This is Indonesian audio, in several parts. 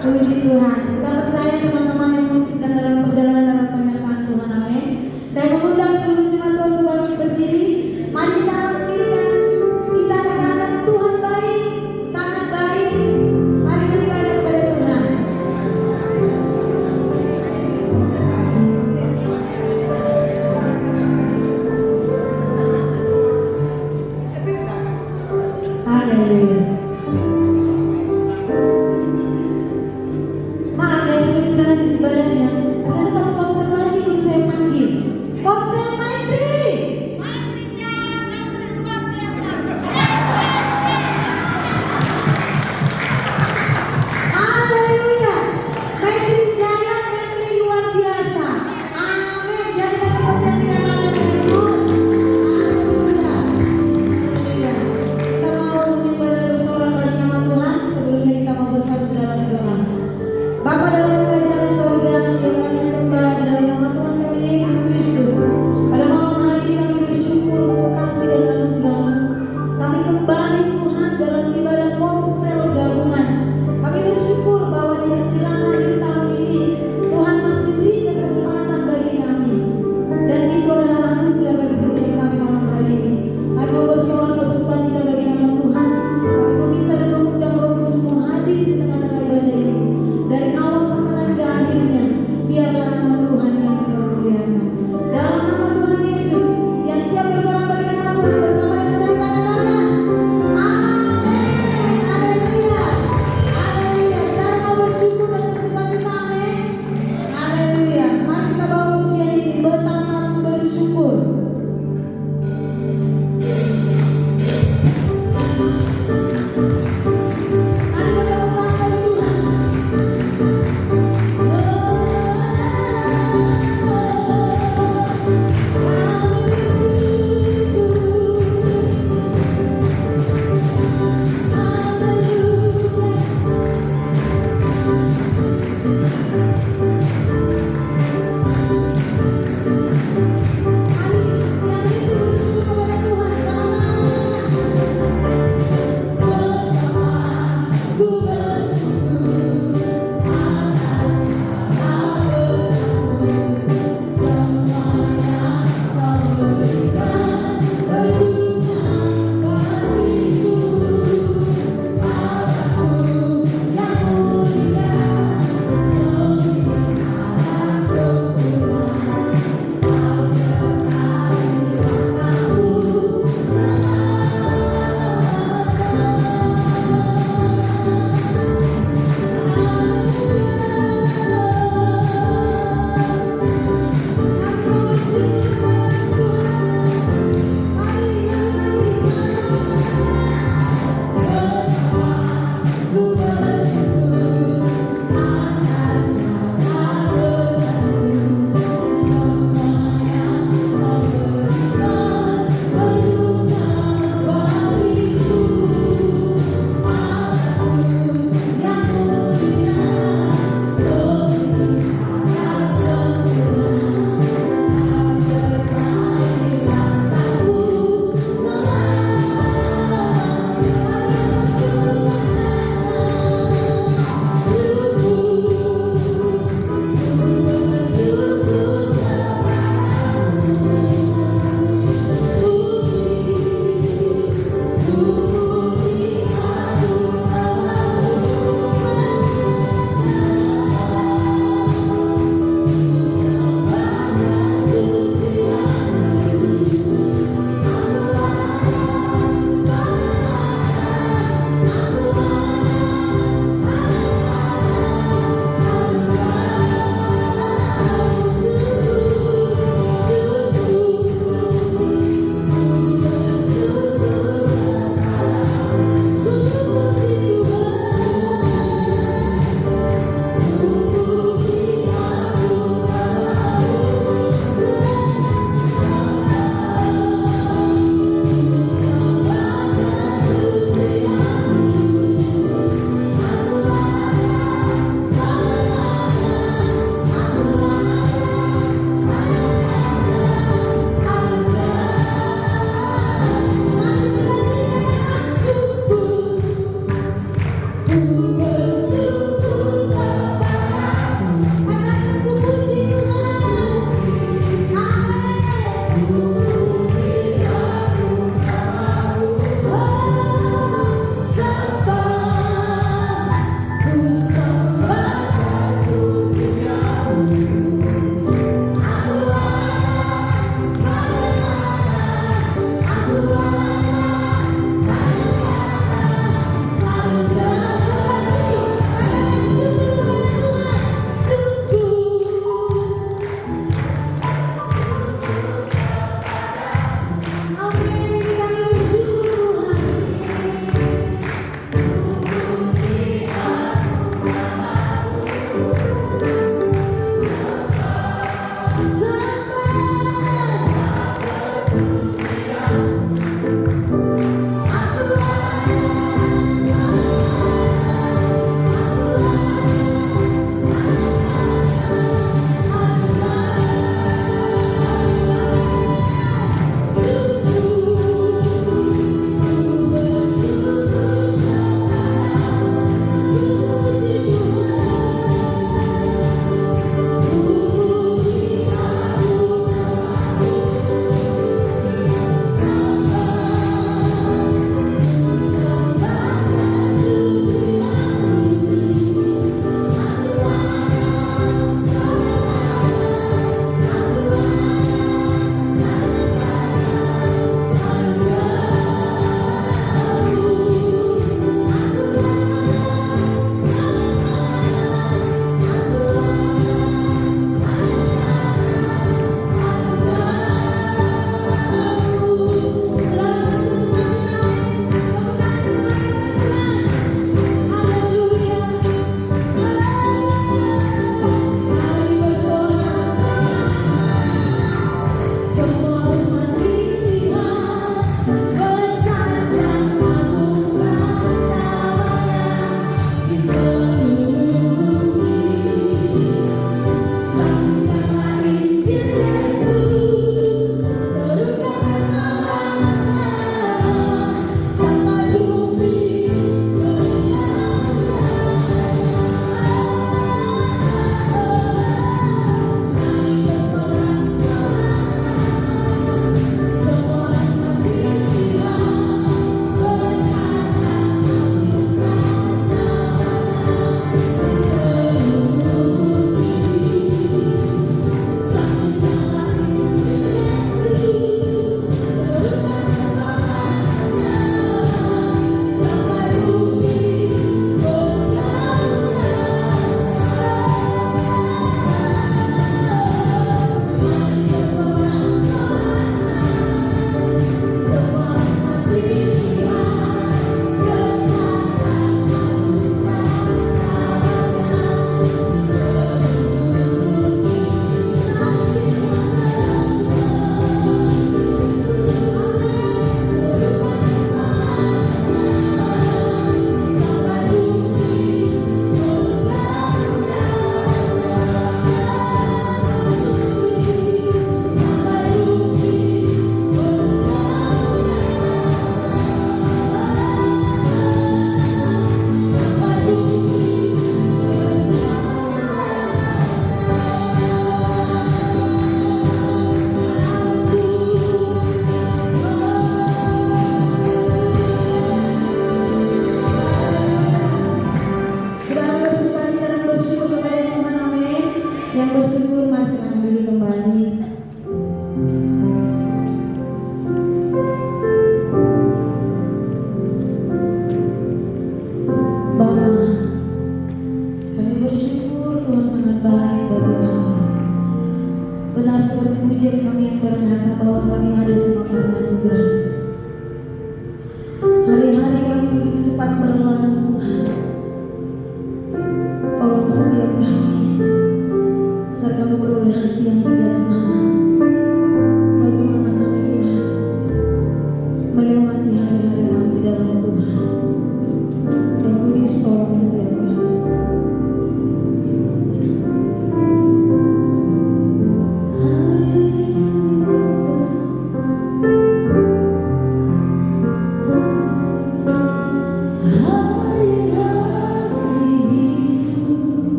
Puji Tuhan. Kita percaya teman-teman yang mungkin sedang dalam perjalanan dalam penyertaan Tuhan. Amin. Saya mengundang seluruh jemaat Tuhan untuk bangkit berdiri. Mari salam kiri kanan. Kita katakan Tuhan baik, sangat baik. Mari beribadah kepada Tuhan. Haleluya. Maaf ya, sebelum kita lanjut ibadahnya, ternyata satu konser lagi belum saya panggil. Konser main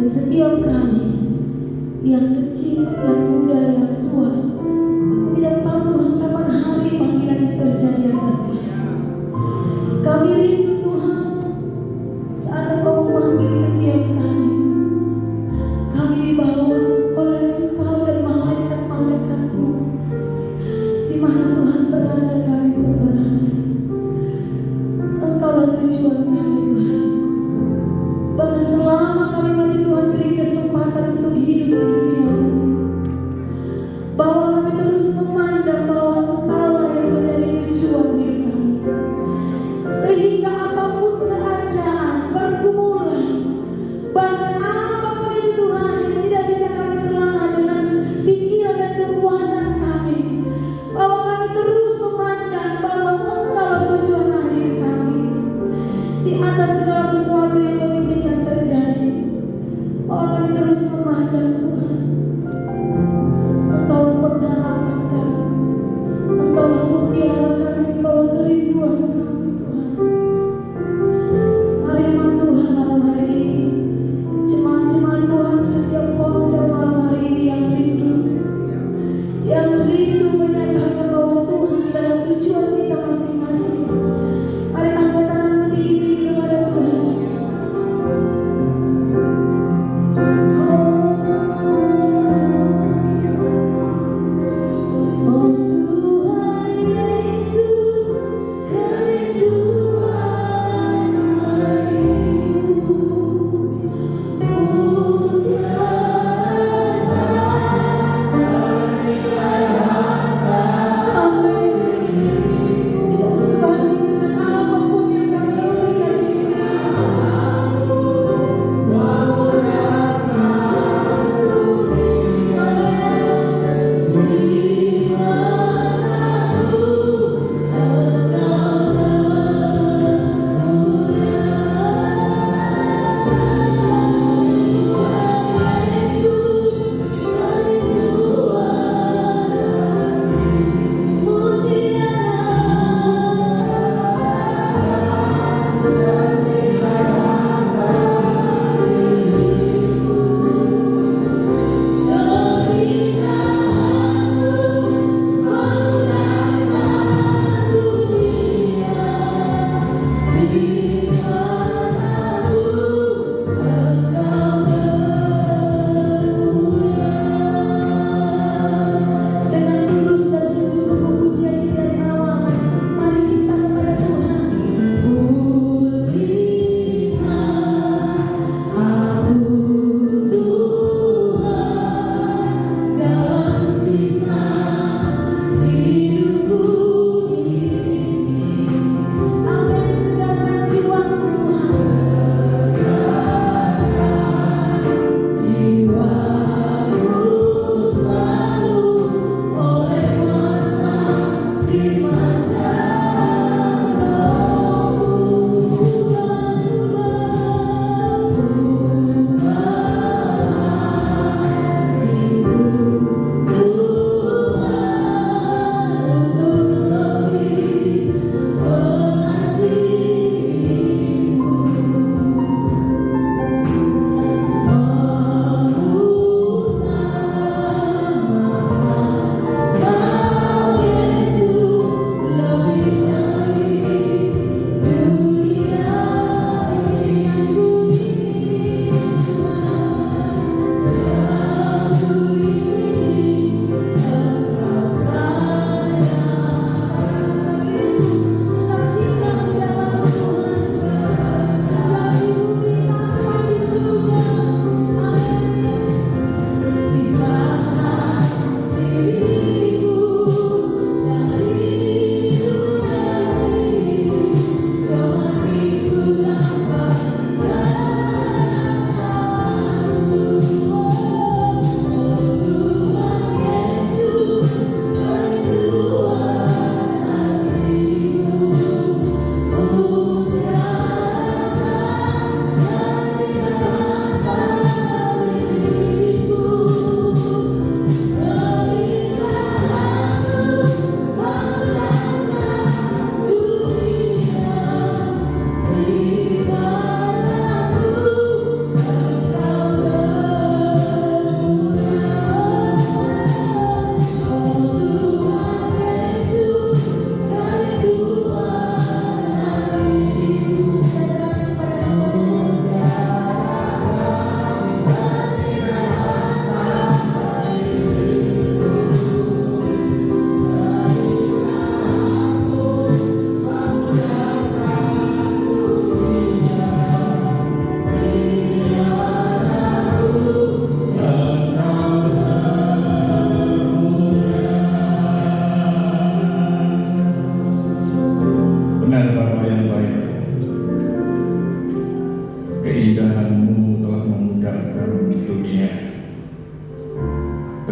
Dan setiap kami, yang kecil, yang muda, yang tua, kami tidak tahu Tuhan kapan hari panggilan itu terjadi atas kami. Kami rindu Tuhan saat Engkau memanggil setiap kami. Kami dibawa oleh Engkau dan malaikat-malaikatmu. Di mana Tuhan berada, kami pun berada. Engkaulah tujuan kami Tuhan. Bahkan selama kami masih Tuhan beri kesempatan untuk hidup di dunia ini, bahwa kami terus memandang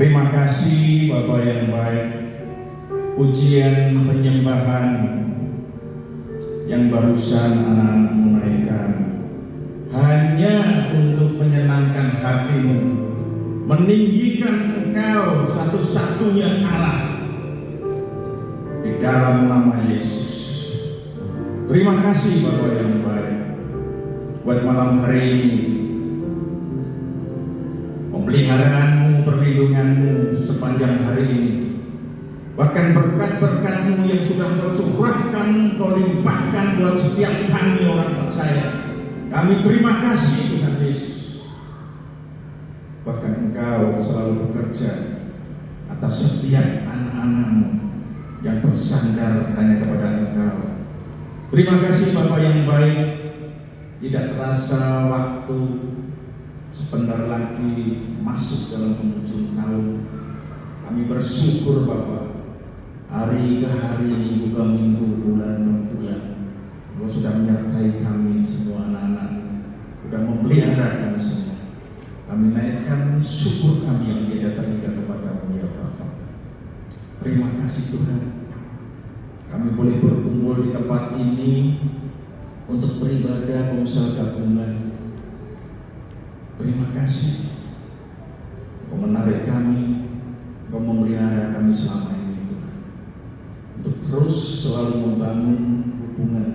Terima kasih Bapak yang baik. Pujian penyembahan yang barusan anak-anak menaikkan hanya untuk menyenangkan hatimu, meninggikan Engkau satu-satunya Allah di dalam nama Yesus. Terima kasih Bapak yang baik buat malam hari ini, pemeliharaanmu, perlindunganmu sepanjang hari ini, bahkan berkat-berkat-Mu yang sudah Engkau curahkan, Engkau limpahkan buat setiap kami orang percaya. Kami terima kasih Tuhan Yesus. Bahkan Engkau selalu bekerja atas setiap anak-anak-Mu yang bersandar hanya kepada Engkau. Terima kasih Bapak yang baik. Tidak terasa waktu sebentar lagi masuk dalam penghujung tahun. Kami bersyukur Bapak, hari ke hari, minggu ke minggu, bulan ke bulan, Engkau sudah menyertai kami semua anak-anak, sudah memelihara kami semua. Kami naikkan syukur kami yang tidak terhingga kepada-Mu ya Bapak. Terima kasih Tuhan, kami boleh berkumpul di tempat ini untuk beribadah komsel gabungan. Terima kasih Engkau menarik kami, Engkau memelihara kami selama ini Tuhan, untuk terus selalu membangun hubungan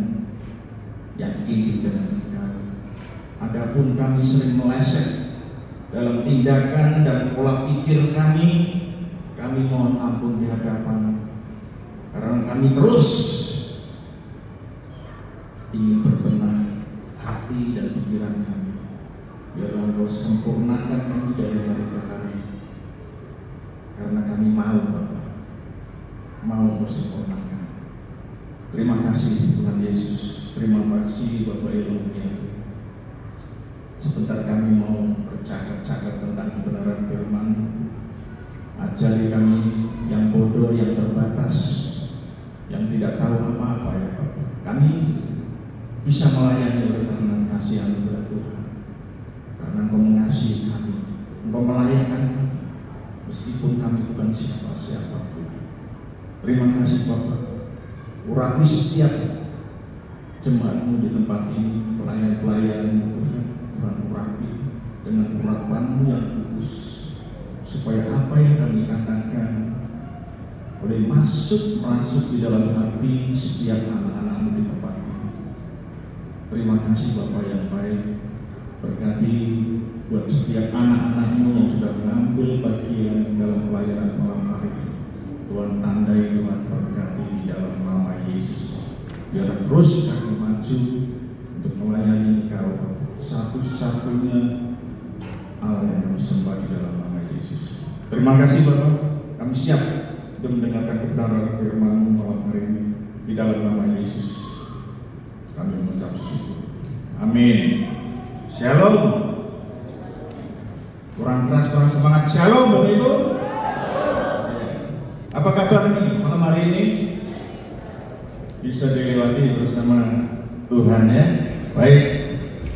yang intim dengan Engkau. Adapun kami sering meleset dalam tindakan dan pola pikir kami mohon ampun di hadapan, karena kami terus ingin berbenah hati dan pikiran kami. Biarlah Engkau sempurnakan kami dari hari ke hari, karena kami mau Bapak, mau Engkau sempurnakan. Terima kasih Tuhan Yesus. Terima kasih Bapak Elohim. Sebentar kami mau bercakap-cakap tentang kebenaran firman. Ajari kami yang bodoh, yang terbatas, yang tidak tahu apa-apa ya Bapak. Kami bisa melayani oleh karena kasih anugerah Tuhan, karena Engkau mengasihi kami, Engkau melayankan kami, meskipun kami bukan siapa-siapa Tuhan. Terima kasih Bapak. Urapi setiap jemaat-Mu di tempat ini, pelayan-pelayan-Mu Tuhan. Tuhan urapi dengan urapan-Mu yang kudus, supaya apa yang kami katakan boleh masuk di dalam hati setiap anak-anak-Mu di tempat ini. Terima kasih Bapak yang baik. Berkati buat setiap anak-anak-Mu yang sudah mengambil bagian dalam pelayanan malam hari ini. Tuhan tandai, Tuhan berkati di dalam nama Yesus. Biarlah terus kami maju untuk melayani Engkau, satu-satunya Allah yang kami sembah di dalam nama Yesus. Terima kasih Bapak. Kami siap untuk mendengarkan kebenaran firman-Mu malam hari ini. Di dalam nama Yesus kami mengucap syukur. Amin. Shalom. Kurang keras, kurang semangat. Shalom Bapak Ibu. Apa kabar nih malam hari ini? Bisa dilewati bersama Tuhan ya. Baik,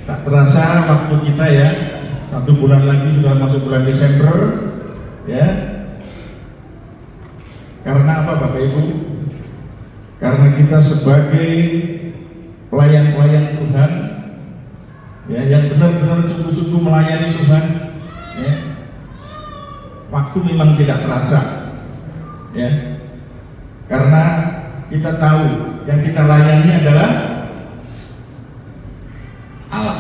tak terasa waktu kita ya. 1 bulan lagi sudah masuk bulan Desember ya. Karena apa Bapak Ibu? Karena kita sebagai pelayan-pelayan Tuhan ya, yang benar-benar sungguh-sungguh melayani Tuhan ya, waktu memang tidak terasa ya, karena kita tahu yang kita layani adalah Allah.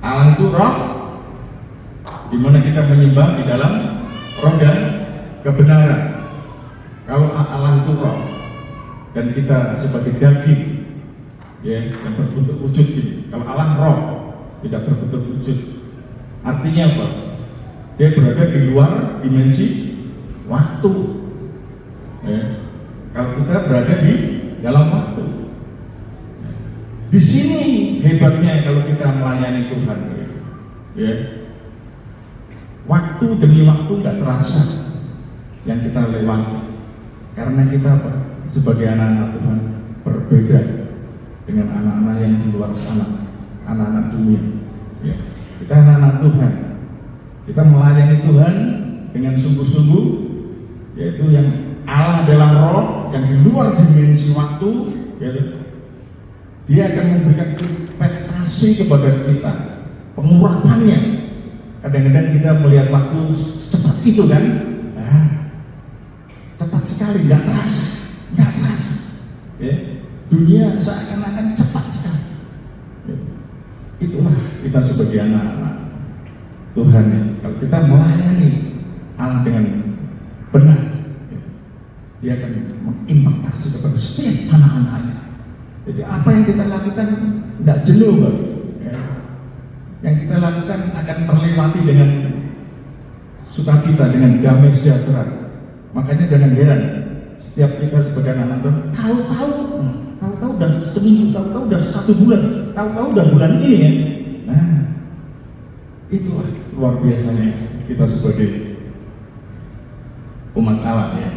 Allah itu roh, di mana kita menyembah di dalam roh dan kebenaran. Kalau Allah itu roh dan kita sebagai daging ya, yang berbentuk wujud ini. Kalau Allah roh, tidak berbentuk wujud. Artinya apa? Dia berada di luar dimensi waktu ya. Kalau kita berada di dalam waktu. Di sini hebatnya kalau kita melayani Tuhan ya. Waktu demi waktu nggak terasa yang kita lewati. Karena kita apa? Sebagai anak-anak Tuhan berbeda dengan anak-anak yang di luar sana, anak-anak dunia. Ya. Kita anak-anak Tuhan, kita melayani Tuhan dengan sungguh-sungguh, yaitu yang Allah adalah roh yang di luar dimensi waktu, yaitu Dia akan memberikan implementasi kepada kita, pengurapannya. Kadang-kadang kita melihat waktu secepat itu kan, cepat sekali, nggak terasa. Ya. Dunia seakan-akan cepat sekali. Ya. Itulah kita sebagai anak-anak Tuhan. Ya. Kalau kita melayani Allah dengan benar, ya, Dia akan mengimplementasi kepada setiap anak-anaknya. Jadi apa yang kita lakukan tidak jenuh, Pak. Ya. Yang kita lakukan akan terlewati dengan sukacita, dengan damai sejahtera. Makanya jangan heran, setiap kita sebagai anak Tuhan, tahu-tahu udah seminggu, tahu-tahu udah 1 bulan, tahu-tahu udah bulan ini ya. Nah, itulah luar biasanya kita sebagai umat Allah ya.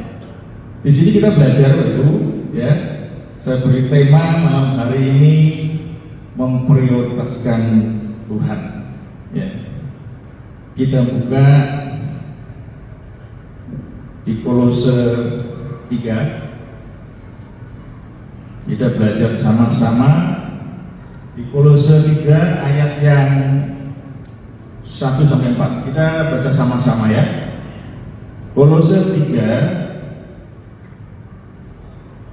Di sini kita belajar Ibu ya. Saya beri tema malam hari ini memprioritaskan Tuhan. Ya. Kita buka di Kolose 3. Kita belajar sama-sama di Kolose 3 ayat yang 1-4. Kita baca sama-sama ya. Kolose 3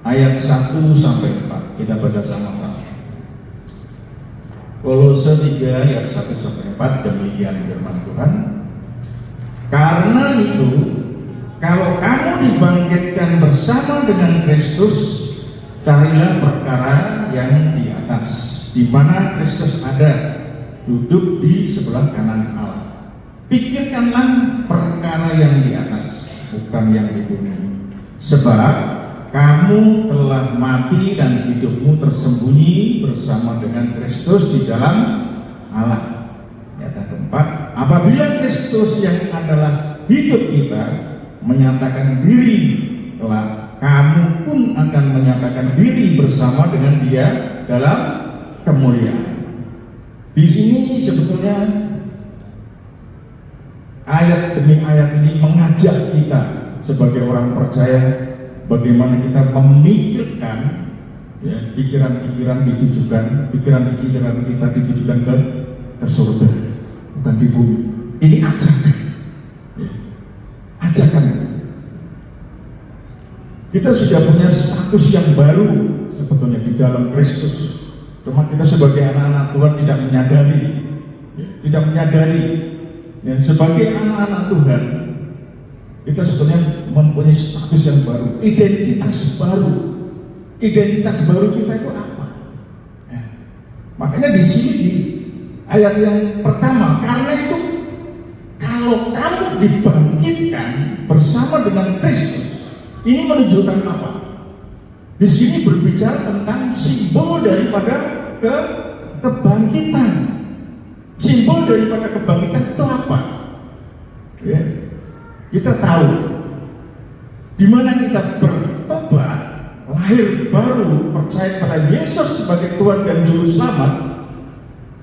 ayat 1-4 kita baca sama-sama. Kolose 3 ayat 1-4 demikian firman Tuhan. Karena itu, kalau kamu dibangkitkan bersama dengan Kristus, carilah perkara yang di atas, di mana Kristus ada, duduk di sebelah kanan Allah. Pikirkanlah perkara yang di atas, bukan yang di bumi. Sebab kamu telah mati dan hidupmu tersembunyi bersama dengan Kristus di dalam Allah. Ayat keempat, apabila Kristus yang adalah hidup kita menyatakan diri, kelak kamu pun akan menyatakan diri bersama dengan Dia dalam kemuliaan. Di sini sebetulnya ayat demi ayat ini mengajak kita sebagai orang percaya bagaimana kita memikirkan ya, pikiran-pikiran kita ditujukan ke surga, bukan di bumi. Ini ajakan ya. Ajakan kita sudah punya status yang baru sebetulnya di dalam Kristus, cuma kita sebagai anak-anak Tuhan tidak menyadari ya, sebagai anak-anak Tuhan kita sebenarnya mempunyai status yang baru, identitas baru. Identitas baru kita itu apa? Ya. Makanya di sini di ayat yang pertama, karena itu kalau kamu dibangkitkan bersama dengan Kristus, ini menunjukkan apa? Di sini berbicara tentang simbol daripada kebangkitan. Simbol daripada kebangkitan itu apa? Ya. Kita tahu di mana kita bertobat, lahir baru, percaya pada Yesus sebagai Tuhan dan Juru Selamat,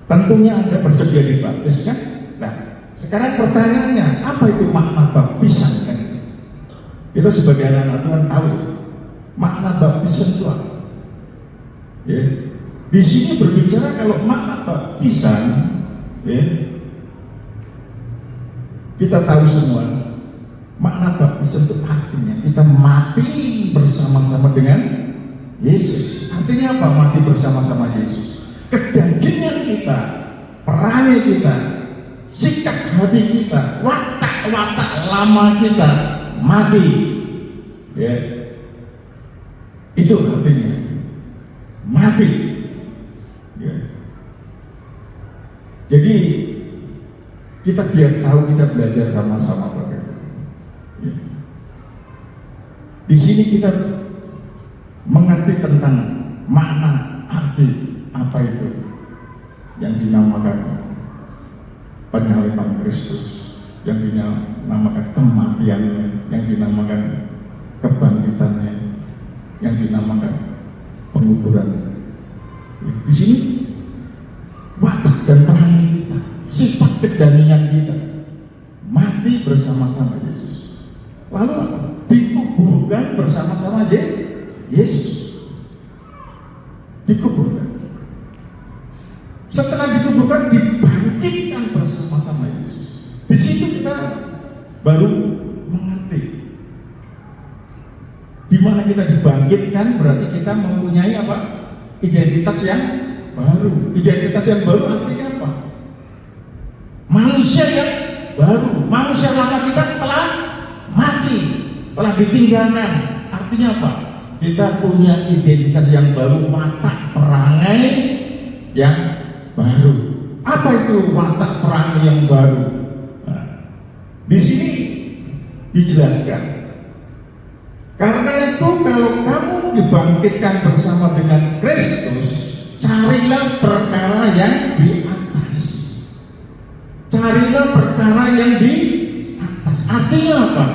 tentunya Anda bersedia dibaptis kan? Nah, sekarang pertanyaannya, apa itu makna baptisan kan? Kita sebagai anak-anak Tuhan tahu makna baptisan itu apa? Ya. Di sini berbicara kalau makna baptisan, ya, kita tahu semua. Makna baptisan itu artinya kita mati bersama-sama dengan Yesus. Artinya apa? Mati bersama-sama Yesus. Kedagingan kita, perangai kita, sikap hati kita, watak-watak lama kita mati. Ya. Itu artinya mati. Ya. Jadi kita biar tahu, kita belajar sama-sama. Di sini kita mengerti tentang makna arti apa itu yang dinamakan penyaliban Kristus, yang dinamakan kematiannya, yang dinamakan kebangkitannya, yang dinamakan penguburan. Di sini watak dan perangai kita, sifat kedagingan kita, mati bersama-sama Yesus. Lalu apa? Dikuburkan bersama-sama Yesus. Dikuburkan. Setelah dikuburkan, dibangkitkan bersama-sama Yesus. Di situ kita baru mengerti. Di mana kita dibangkitkan berarti kita mempunyai apa? Identitas yang baru. Identitas yang baru artinya apa? Manusia yang baru. Manusia lama kita telah mati, telah ditinggalkan. Artinya apa? Kita punya identitas yang baru, watak perangai yang baru. Apa itu watak perangai yang baru? Nah, di sini dijelaskan. Karena itu kalau kamu dibangkitkan bersama dengan Kristus, carilah perkara yang di atas. Carilah perkara yang di atas. Artinya apa?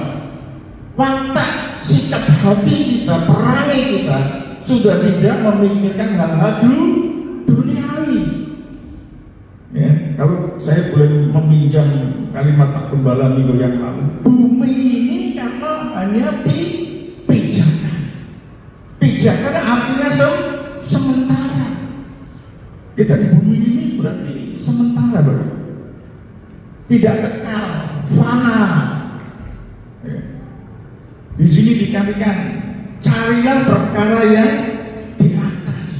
Watak, sikap hati kita, perangai kita sudah tidak memikirkan hal-hal duniawi. Ya, kalau saya boleh meminjam kalimat Pak Gembala minggu yang lalu, bumi ini karena hanya pijakan. Pijakan artinya sementara. Kita di bumi ini berarti sementara, Bro. Tidak kekal, fana. Ya. Di sini dikatakan carilah perkara yang di atas.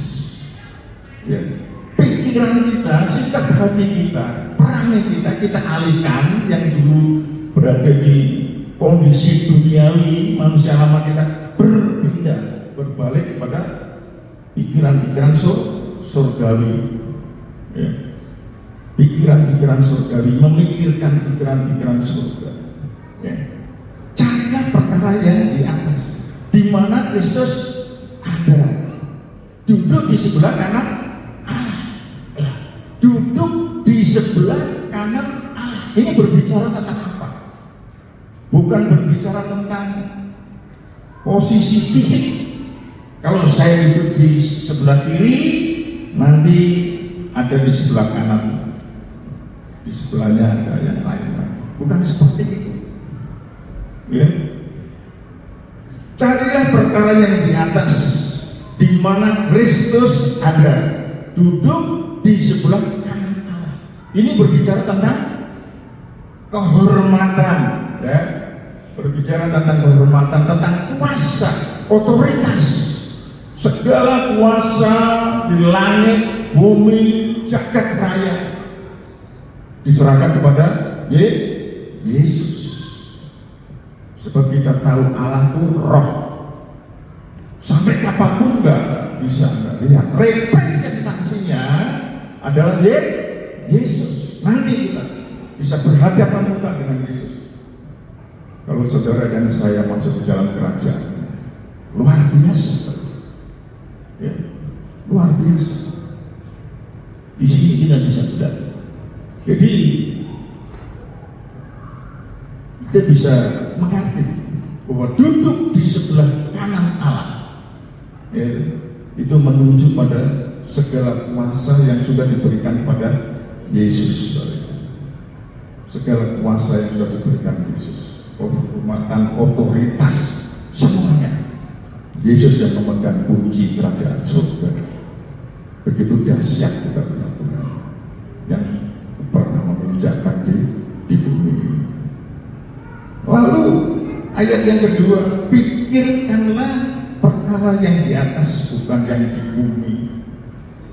Ya. Pikiran kita, sikap hati kita, perangai kita alihkan yang dulu berada di kondisi duniawi, manusia lama kita berpindah, berbalik kepada pikiran-pikiran surgawi. Ya. Pikiran-pikiran surgawi, memikirkan pikiran-pikiran surga. Ya. Carilah perkara yang di atas, di mana Kristus ada, duduk di sebelah kanan Allah. Duduk di sebelah kanan Allah. Ini berbicara tentang apa? Bukan berbicara tentang posisi fisik. Kalau saya duduk di sebelah kiri, nanti ada di sebelah kanan, di sebelahnya ada yang lain lagi. Bukan seperti itu. Ya. Carilah perkara yang di atas, di mana Kristus ada, duduk di sebelah kanan Allah. Ini berbicara tentang kehormatan, ya. Berbicara tentang kehormatan, tentang kuasa, otoritas. Segala kuasa di langit, bumi, jagat raya diserahkan kepada Yesus. Sebab kita tahu Allah itu roh. Sampai kapanpun nggak bisa lihat. Representasinya adalah Yesus. Nanti kita bisa berhadapan muka dengan Yesus. Kalau saudara dan saya masuk ke dalam kerajaan, luar biasa. Ya, luar biasa. Di sini kita bisa belajar. Jadi kita bisa mengerti bahwa duduk di sebelah kanan Allah, ya, itu menunjuk pada segala kuasa yang sudah diberikan kepada Yesus. Segala kuasa yang sudah diberikan Yesus, kehormatan, otoritas, semuanya Yesus yang memegang kunci kerajaan surga. Begitu dahsyat kita punya Tuhan yang pernah menginjakkan di bumi ini. Lalu ayat yang kedua, pikirkanlah perkara yang di atas, bukan yang di bumi.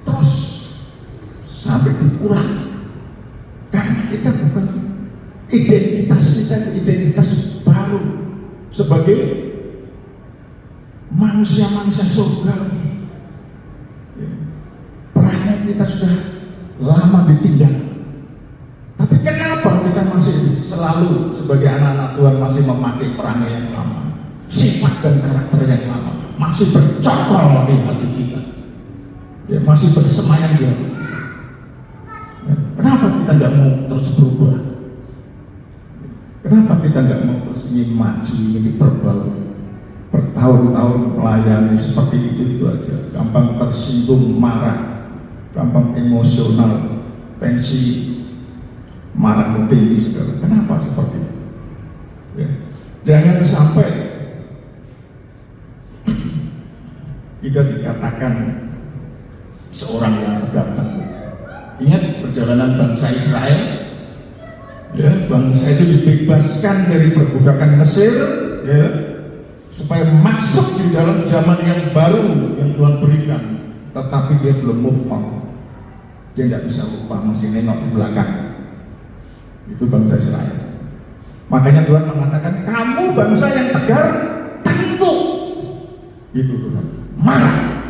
Terus sampai diulang, karena kita bukan identitas kita, identitas baru sebagai manusia-manusia surgawi. Perangai kita sudah lama ditinggal. Tapi kenapa kita masih selalu sebagai anak-anak Tuhan masih memakai perangai yang lama, sifat dan karakter yang lama, masih bercokol di hati kita, ya, masih bersemayam di hati kita. Ya, kenapa kita nggak mau terus berubah? Kenapa kita nggak mau terus ingin maju, ingin diperbaiki? Bertahun-tahun melayani seperti itu aja, gampang tersinggung, marah, gampang emosional, tensi marah tinggi sekali. Kenapa seperti itu? Jangan sampai kita dikatakan seorang yang tegar tengkuk. Ingat perjalanan bangsa Israel, ya, bangsa itu dibebaskan dari perbudakan Mesir, ya, supaya masuk di dalam zaman yang baru yang Tuhan berikan. Tetapi dia belum move on, dia nggak bisa lupa, masih nengok di belakang. Itu bangsa Israel. Makanya Tuhan mengatakan, kamu bangsa yang tegar tengkuk. Itu Tuhan marah.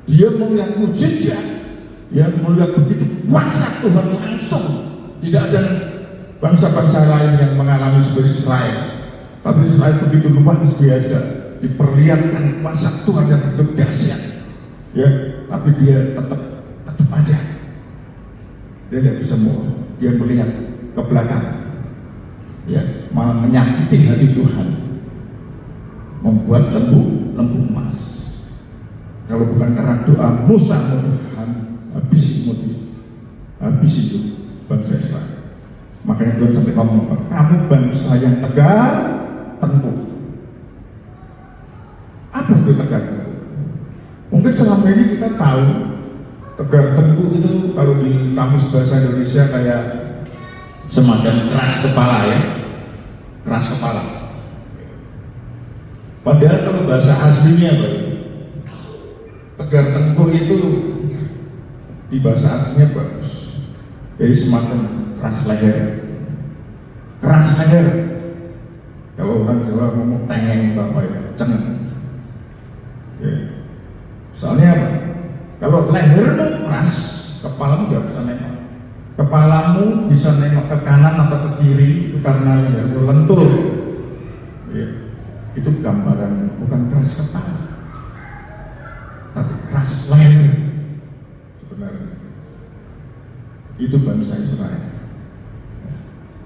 Dia melihat mujizat, dia melihat begitu kuasa Tuhan langsung. Tidak ada bangsa-bangsa lain yang mengalami seperti Israel. Tapi Israel begitu luar biasa, diperlihatkan kuasa Tuhan yang begitu dahsyat. Ya, tapi dia tetap aja. Dia tidak bisa mau, dia melihat ke belakang. Ya, malah menyakiti hati Tuhan, membuat lembu emas. Kalau bukan karena doa Musa, Tuhan habis itu bangsa Israel. Makanya Tuhan sampai ngomong, kamu bangsa yang tegar tengkuk. Apa itu tegar tengkuk? Mungkin selama ini kita tahu tegar tengkuk itu kalau di kamus bahasa Indonesia kayak semacam keras kepala, ya, keras kepala. Padahal kalau bahasa aslinya apa ya? Tegar tengkuk itu di bahasa aslinya bagus, jadi semacam keras leher. Keras leher, kalau orang Jawa ngomong tengeng atau apa ya, cengeng. Ya. Soalnya apa? Kalau lehermu keras, kepalamu nggak bisa nengok. Kepalamu bisa nengok ke kanan atau ke kiri itu karena lehermu lentur. Ya. Itu gambaran, bukan keras kepala, tapi keras leher sebenarnya. Itu bangsa Israel.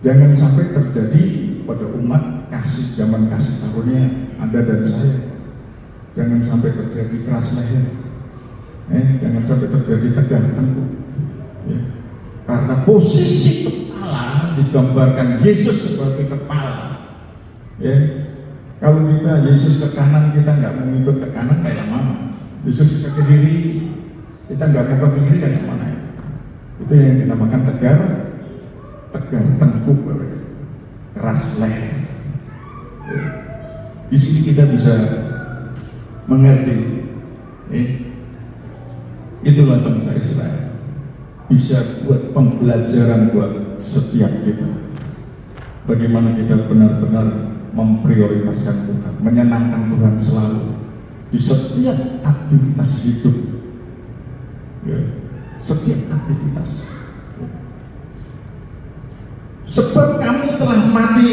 Jangan sampai terjadi pada umat kasih zaman kasih karunia Anda dan saya. Jangan sampai terjadi keras leher. Jangan sampai terjadi tegar tengkuk. Ya. Karena posisi kepala digambarkan Yesus sebagai kepala. Ya. Kalau kita Yesus ke kanan, kita nggak mau ikut ke kanan kayak mana? Yesus ke kiri, kita nggak mau ke kiri kayak mana? Itu yang dinamakan tegar tengkuk, keras leher. Di sini kita bisa mengerti, itulah bangsa Israel. Bisa buat pembelajaran buat setiap kita. Bagaimana kita benar-benar memprioritaskan Tuhan, menyenangkan Tuhan selalu di setiap aktivitas hidup, ya, setiap aktivitas. Sebab kamu telah mati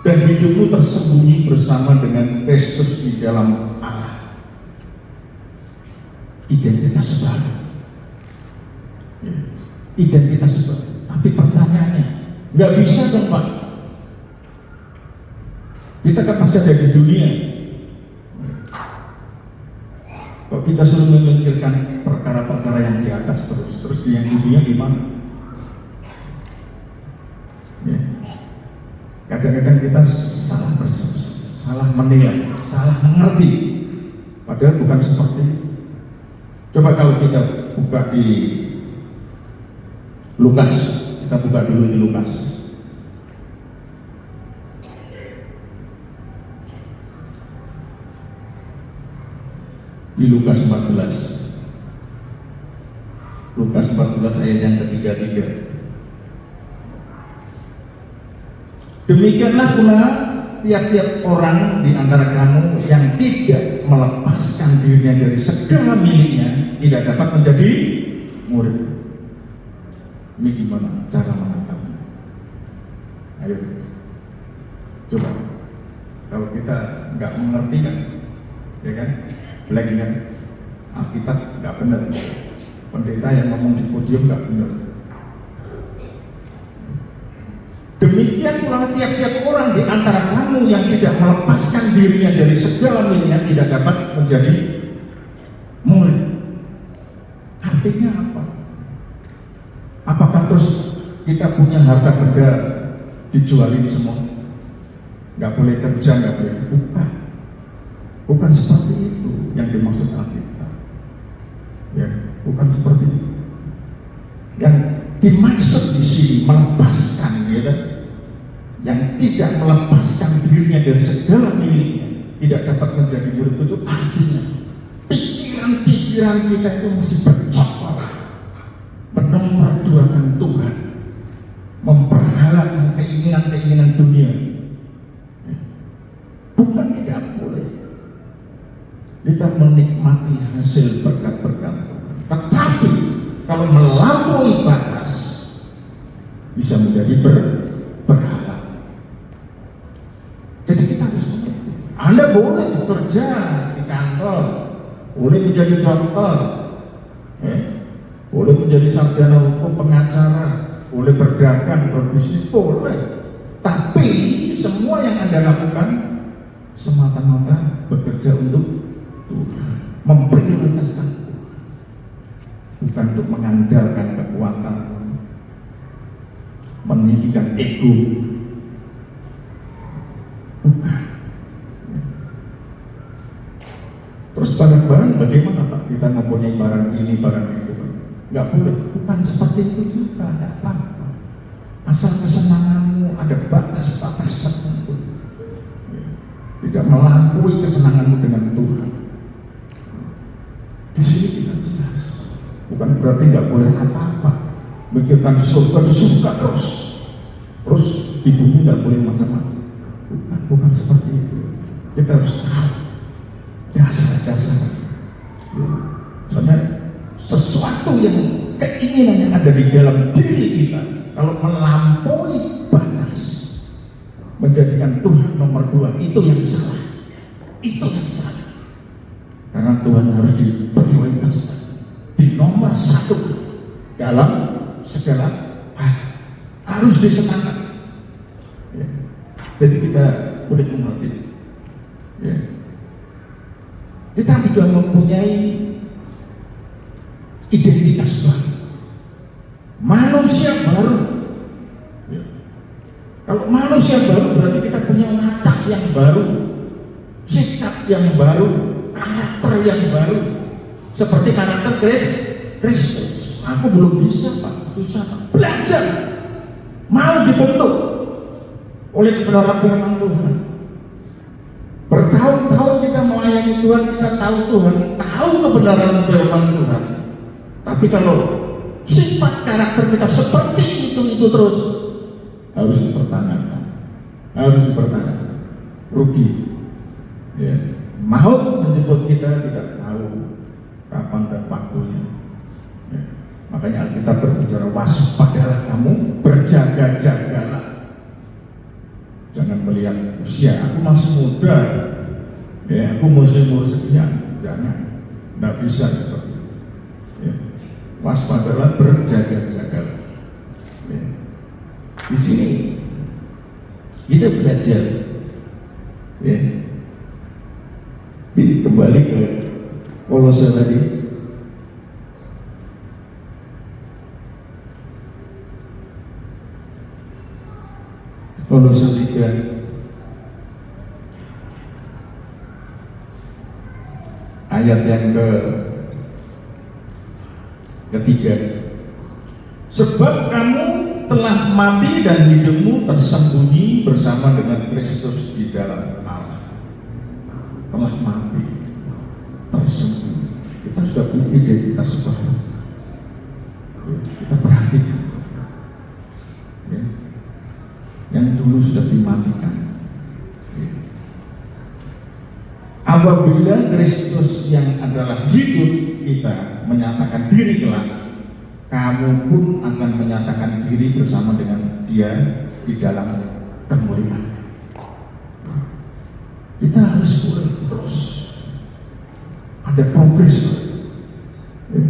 dan hidupmu tersembunyi bersama dengan Kristus di dalam Allah. Identitas baru, ya, identitas baru. Tapi pertanyaannya, nggak bisa dong Pak. Kita kan pasti ada di dunia. Kok kita suruh memikirkan perkara-perkara yang di atas terus di yang dunia gimana? Ya. Kadang-kadang kita salah persepsi, salah menilai, salah mengerti. Padahal bukan seperti itu. Coba kalau kita buka di Lukas, kita buka dulu di Lukas. Di Lukas 14. Lukas 14 ayat yang ke-33. Demikianlah pula tiap-tiap orang di antara kamu yang tidak melepaskan dirinya dari segala miliknya tidak dapat menjadi murid. Ini gimana cara menangkapnya? Ayo, coba. Kalau kita nggak mengerti kan, ya kan? Blank kan? Alkitab nggak benar. Pendeta yang ngomong di podium nggak benar. Demikian pula tiap-tiap orang di antara kamu yang tidak melepaskan dirinya dari segala miliknya tidak dapat menjadi murid. Artinya apa? Apakah terus kita punya harta benda dijualin semua? nggak boleh kerja, nggak boleh. Bukan seperti itu yang dimaksud Alkitab. Ya, bukan seperti itu. Yang dimaksud di sini melepaskan, ya kan? Yang tidak melepaskan dirinya dari segala miliknya, tidak dapat menjadi murid itu, artinya pikiran-pikiran kita itu masih bercokol, menomorduakan Tuhan, memperhalakan keinginan-keinginan dunia. Bukan tidak boleh kita menikmati hasil berkat-berkat Tuhan, tetapi kalau melampaui batas bisa menjadi berhala. Jadi kita harus mengerti. Anda boleh bekerja di kantor, boleh menjadi dokter, boleh menjadi sarjana hukum, pengacara, boleh berdagang, berbisnis, boleh. Tapi semua yang Anda lakukan semata-mata bekerja untuk Tuhan, memprioritaskan Tuhan, bukan untuk mengandalkan kekuatan, meninggikan ego, bukan. Terus barang-barang bagaimana Pak? Kita mempunyai barang ini, barang itu, nggak boleh. Bukan seperti itu juga, nggak apa-apa. Asal kesenanganmu ada batas-batas tertentu, tidak melampaui kesenanganmu dengan Tuhan. Di sini kita jelas, bukan berarti nggak boleh apa-apa. Mikirkan di surga terus di bumi nggak boleh macam-macam. Bukan seperti itu. Kita harus tahu dasar-dasar. Soalnya sesuatu yang keinginan yang ada di dalam diri kita, kalau melampaui batas, menjadikan Tuhan nomor 2, itu yang salah. Itu yang salah. Karena Tuhan harus diprioritaskan, di nomor 1 dalam segala hal, harus disenangkan. Ya. Jadi kita boleh mengerti. Ya. Kita juga mempunyai identitas baru, manusia baru. Ya. Kalau manusia baru berarti kita punya watak yang baru, sikap yang baru, karakter yang baru. Seperti karakter Kristus. Aku belum bisa Pak, susah Pak. Belajar, mau dibentuk oleh kebenaran firman Tuhan. Bertahun-tahun kita melayani Tuhan, kita tahu Tuhan, tahu kebenaran firman Tuhan. Tapi kalau sifat karakter kita seperti itu terus, harus dipertanyakan, rugi. Ya. Maut menjemput kita tidak tahu kapan dan waktunya. Ya. Makanya kita berbicara, waspadalah kamu, berjaga-jagalah. Jangan melihat usia, aku masih muda, ya, aku masih umur sekian, jangan, tidak bisa seperti itu. Ya. Waspadalah, berjaga-jagalah. Ya. Di sini kita belajar, ya. Kembali ke Kolose tadi. Kolose 3 ayat yang ketiga. Sebab kamu telah mati dan hidupmu tersembunyi bersama dengan Kristus di dalam Allah. Telah mati, tersembunyi. Kita sudah punya identitas baru. Kita perhatikan. Ya. Yang dulu sudah dimatikan. Ya. Apabila Kristus yang adalah hidup kita menyatakan diri kelak, kamu pun akan menyatakan diri bersama dengan Dia di dalam kemuliaan. Kita harus mulai terus ada progres, ya.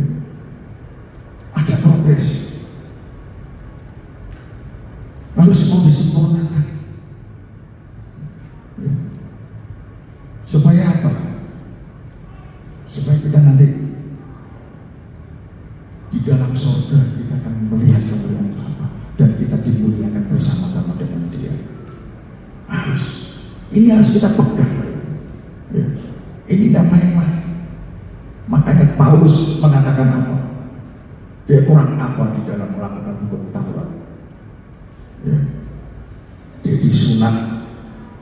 Ada progres, harus mau disempurnakan, ya. Supaya apa? Supaya kita nanti di dalam surga kita akan melihat kemuliaan Bapa dan kita dimuliakan bersama-sama dengan Dia. Harus Ini harus kita pegang. Ya. Ini tidak main-main. Makanya Paulus mengatakan apa? Dia kurang apa di dalam melakukan hukum Taurat? Ya. Dia disunat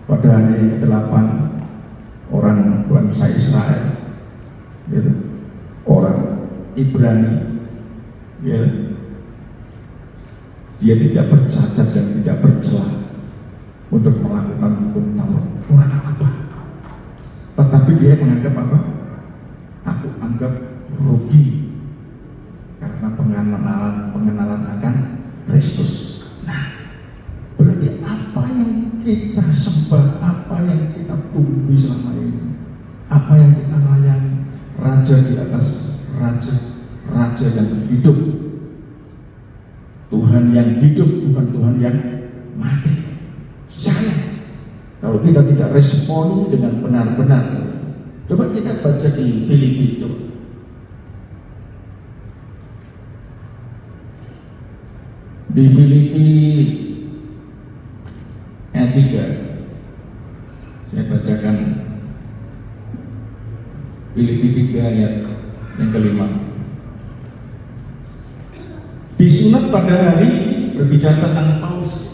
pada hari ke-8 orang bangsa Israel, gitu. Orang Ibrani, ya. Dia tidak bercacat dan tidak bercela untuk melakukan hukum Taurat. Kurang apa? Tetapi dia menganggap apa? Aku anggap rugi karena pengenalan akan Kristus. Nah, berarti apa yang kita sembah, apa yang kita tumbuhi selama ini, apa yang kita layani, raja di atas raja, raja yang hidup, Tuhan yang hidup, bukan Tuhan yang mati. Sayang kalau kita tidak responi dengan benar-benar. Coba kita baca di Filipi itu. Di Filipi ayat 3. Saya bacakan Filipi 3 ayat yang kelima. Disunat pada hari ini, berbicara tentang Paulus.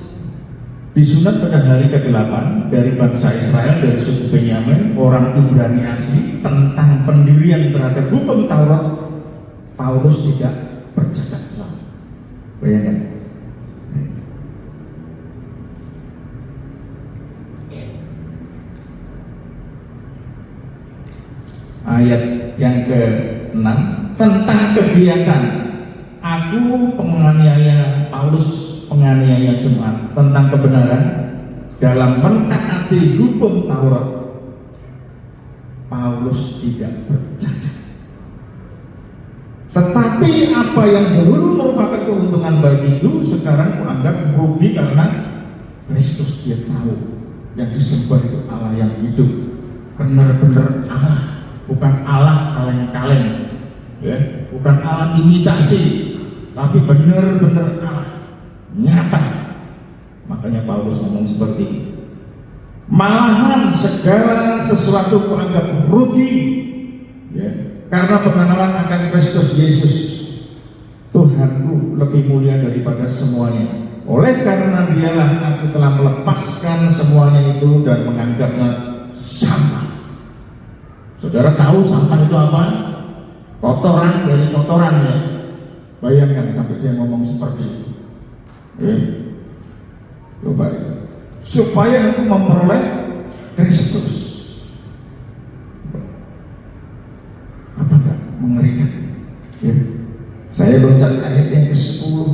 Disunat pada hari ke-8 dari bangsa Israel, dari suku Benyamin, orang Ibrani asli, tentang pendirian terhadap hukum Taurat. Paulus tidak bercacat celah. Bayangkan. Ayat yang ke-6 tentang kegiatan aku penganiaya Paulus, penganiaya jemaat, tentang kebenaran dalam mentaati hukum Taurat. Paulus tidak bercacat. Tetapi apa yang dahulu merupakan keuntungan bagiku sekarang menganggap rugi karena Kristus. Dia tahu yang disembah itu Allah yang hidup, benar-benar Allah, bukan Allah kaleng-kaleng, ya, bukan Allah imitasi, tapi benar-benar Allah nyata. Makanya Paulus ngomong seperti ini. Malahan segala sesuatu kuanggap rugi, ya, karena pengenalan akan Kristus Yesus Tuhanku lebih mulia daripada semuanya. Oleh karena dialah aku telah melepaskan semuanya itu dan menganggapnya sampah. Saudara tahu sampah itu apa? Kotoran dari kotoran, ya. Bayangkan sampai dia ngomong seperti itu. Coba itu. Supaya aku memperoleh Kristus. Apa enggak mengerikan? Ya. Saya loncat ayat yang ke-10.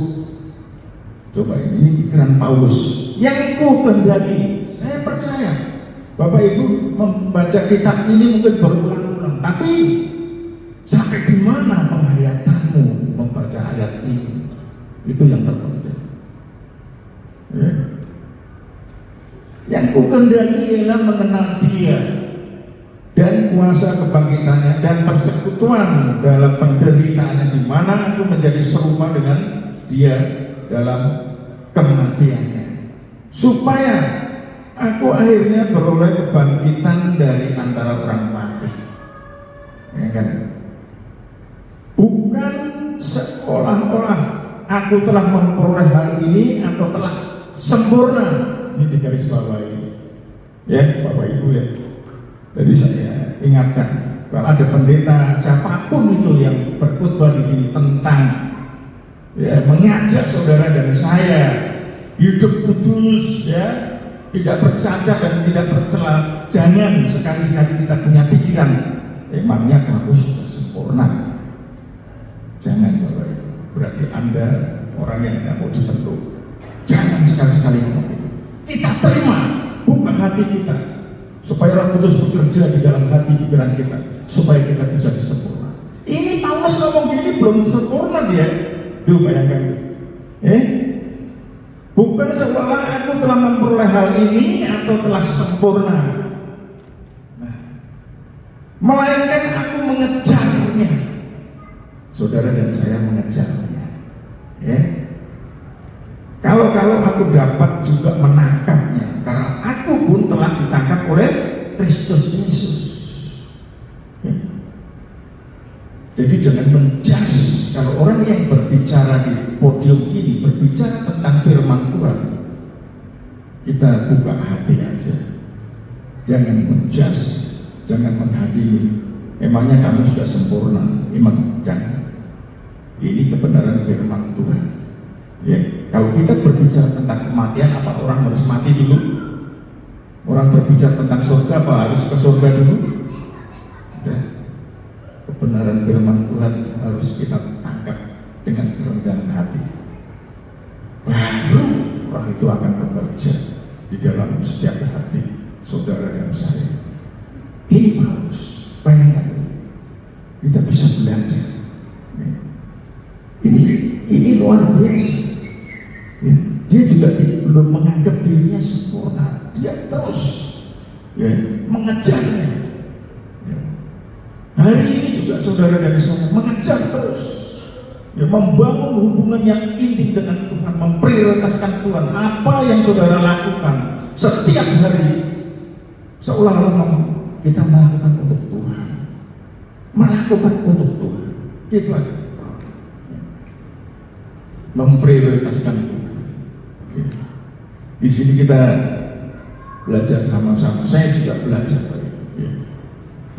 Coba ini pikiran Paulus. Yang ku kehendaki, saya percaya Bapak Ibu membaca kitab ini mungkin berulang-ulang, tapi sampai di mana penghayatanmu membaca ayat ini? Itu yang terpenting. Ya. Yang ku kehendaki ialah mengenal Dia dan kuasa kebangkitannya dan persekutuan dalam penderitaannya, di mana aku menjadi serupa dengan Dia dalam kematiannya, supaya aku akhirnya beroleh kebangkitan dari antara orang mati. Ya kan? Bukan seolah-olah aku telah memperoleh hal ini atau telah sempurna. Ini di garis bawah ini, ya Bapak Ibu, ya. Jadi saya ingatkan, kalau ada pendeta siapapun itu yang berkhotbah di sini tentang, ya, mengajak saudara dan saya hidup kudus, ya, tidak bercacat dan tidak bercela, jangan sekali-sekali kita punya pikiran emangnya kamu sudah sempurna. Jangan, Bapak Ibu, berarti Anda orang yang tidak mau dibentuk. Jangan sekali-sekali ngomong itu. Kita terima, bukan hati kita, supaya Roh Kudus bekerja di dalam hati pikiran kita, supaya kita bisa disempurna. Ini Paulus ngomong gini belum sempurna dia. Tuh bayangkan tuh. Bukan seolah aku telah memperoleh hal ini atau telah sempurna. Nah, melainkan aku mengejarnya. Saudara dan saya mengejarnya. Ya. Kalau aku dapat juga menangkapnya, karena aku pun telah ditangkap berbicara di podium ini, berbicara tentang firman Tuhan, kita buka hati aja. Jangan menjudge, jangan menghakimi. Emangnya kamu sudah sempurna? Emang jangan. Ini kebenaran firman Tuhan. Ya, kalau kita berbicara tentang kematian, apa orang harus mati dulu? Orang berbicara tentang surga, apa harus ke surga dulu? Ya. Kebenaran firman Tuhan harus kita tangkap dengan kerendahan hati. Baru roh itu akan bekerja di dalam setiap hati saudara dan saya. Ini Paulus, bayangkan kita bisa belajar. Ini luar biasa. Ya, dia juga belum menganggap dirinya sempurna. Dia terus ya, mengejarnya. Ya. Hari ini juga saudara dan saya mengejar terus. Ya, membangun hubungan yang intim dengan Tuhan, memprioritaskan Tuhan. Apa yang saudara lakukan setiap hari seolah-olah kita melakukan untuk Tuhan, melakukan untuk Tuhan, gitu aja. Memprioritaskan Tuhan. Ya. Di sini kita belajar sama-sama. Saya juga belajar. Ya.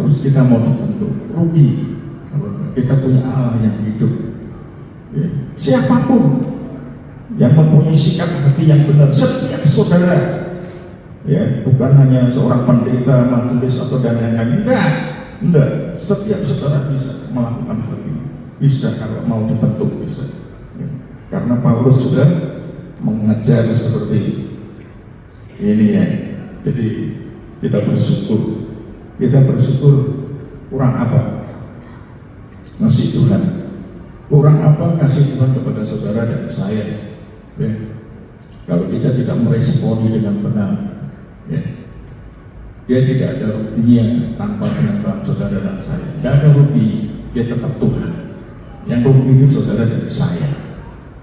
Terus kita mau dibentuk, rugi kalau kita punya Allah yang hidup. Ya. Siapapun yang mempunyai sikap hati yang benar, setiap saudara. Ya, bukan hanya seorang pendeta, majelis atau dan yang lain. Enggak. Setiap saudara bisa melakukan hal ini. Bisa kalau mau dibentuk bisa. Ya. Karena Paulus sudah mengejar seperti ini ya. Jadi kita bersyukur. Kita bersyukur kurang apa? Kasih Tuhan. Kurang apa kasih Tuhan kepada saudara dan saya. Ya. Kalau kita tidak meresponi dengan benar, ya, dia tidak ada ruginya tanpa penambahan saudara dan saya. Tidak ada rugi, dia tetap Tuhan. Yang rugi itu saudara dan saya.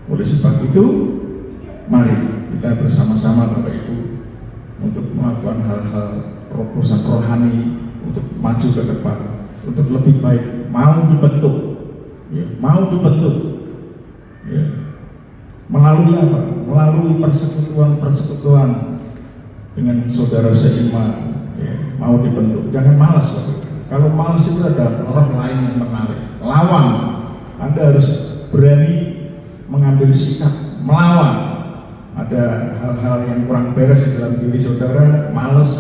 Oleh sebab itu, mari kita bersama-sama Bapak Ibu untuk melakukan hal-hal terobosan rohani, untuk maju ke depan, untuk lebih baik, mau dibentuk, ya, mau dibentuk, ya. Melalui apa? Melalui persekutuan dengan saudara seiman, ya, mau dibentuk. Jangan malas, Bapak. Kalau malas itu ada roh lain yang menarik. Lawan. Anda harus berani mengambil sikap, melawan. Ada hal-hal yang kurang beres di dalam diri saudara, malas,